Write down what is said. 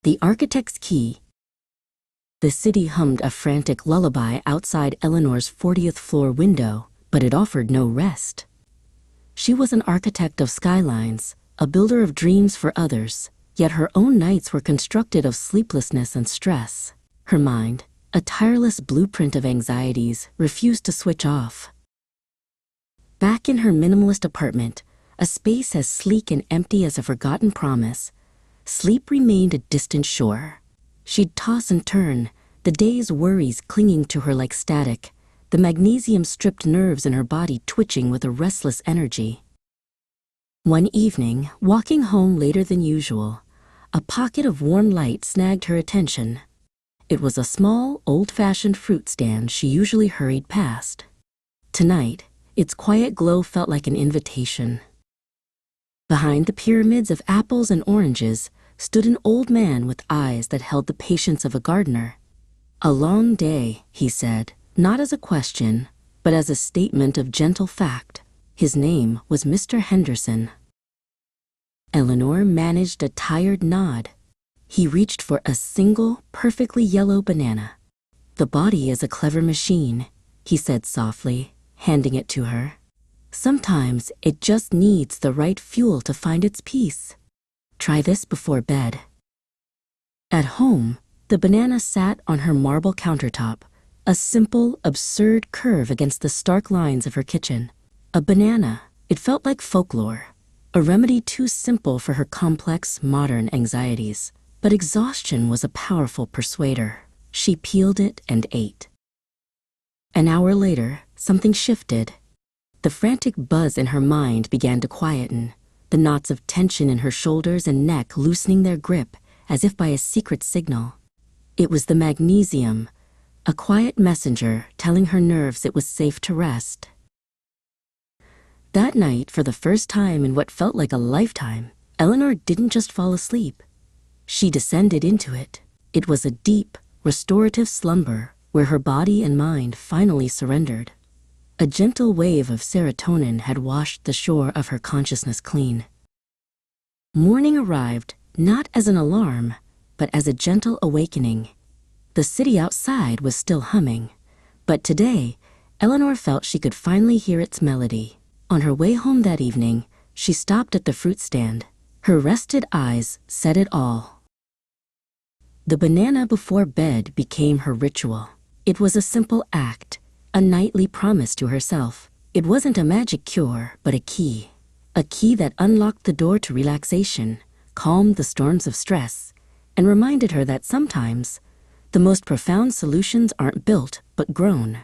The Architect's Key. The city hummed a frantic lullaby outside Eleanor's 40th floor window, but it offered no rest. She was an architect of skylines, a builder of dreams for others, yet her own nights were constructed of sleeplessness and stress. Her mind, a tireless blueprint of anxieties, refused to switch off. Back in her minimalist apartment, a space as sleek and empty as a forgotten promise, sleep remained a distant shore. She'd toss and turn, the day's worries clinging to her like static, the magnesium-stripped nerves in her body twitching with a restless energy. One evening, walking home later than usual, a pocket of warm light snagged her attention. It was a small, old-fashioned fruit stand she usually hurried past. Tonight, its quiet glow felt like an invitation. Behind the pyramids of apples and oranges stood an old man with eyes that held the patience of a gardener. "A long day," he said, not as a question, but as a statement of gentle fact. His name was Mr. Henderson. Eleanor managed a tired nod. He reached for a single, perfectly yellow banana. "The body is a clever machine," he said softly, handing it to her. "Sometimes it just needs the right fuel to find its peace. Try this before bed." At home, the banana sat on her marble countertop, a simple, absurd curve against the stark lines of her kitchen. A banana, it felt like folklore, a remedy too simple for her complex, modern anxieties. But exhaustion was a powerful persuader. She peeled it and ate. An hour later, something shifted. The frantic buzz in her mind began to quieten, the knots of tension in her shoulders and neck loosening their grip as if by a secret signal. It was the magnesium, a quiet messenger telling her nerves it was safe to rest. That night, for the first time in what felt like a lifetime, Eleanor didn't just fall asleep. She descended into it. It was a deep, restorative slumber where her body and mind finally surrendered. A gentle wave of serotonin had washed the shore of her consciousness clean. Morning arrived, not as an alarm, but as a gentle awakening. The city outside was still humming, but today, Eleanor felt she could finally hear its melody. On her way home that evening, she stopped at the fruit stand. Her rested eyes said it all. The banana before bed became her ritual. It was a simple act, a nightly promise to herself. It wasn't a magic cure, but a key that unlocked the door to relaxation, calmed the storms of stress, and reminded her that sometimes the most profound solutions aren't built, but grown.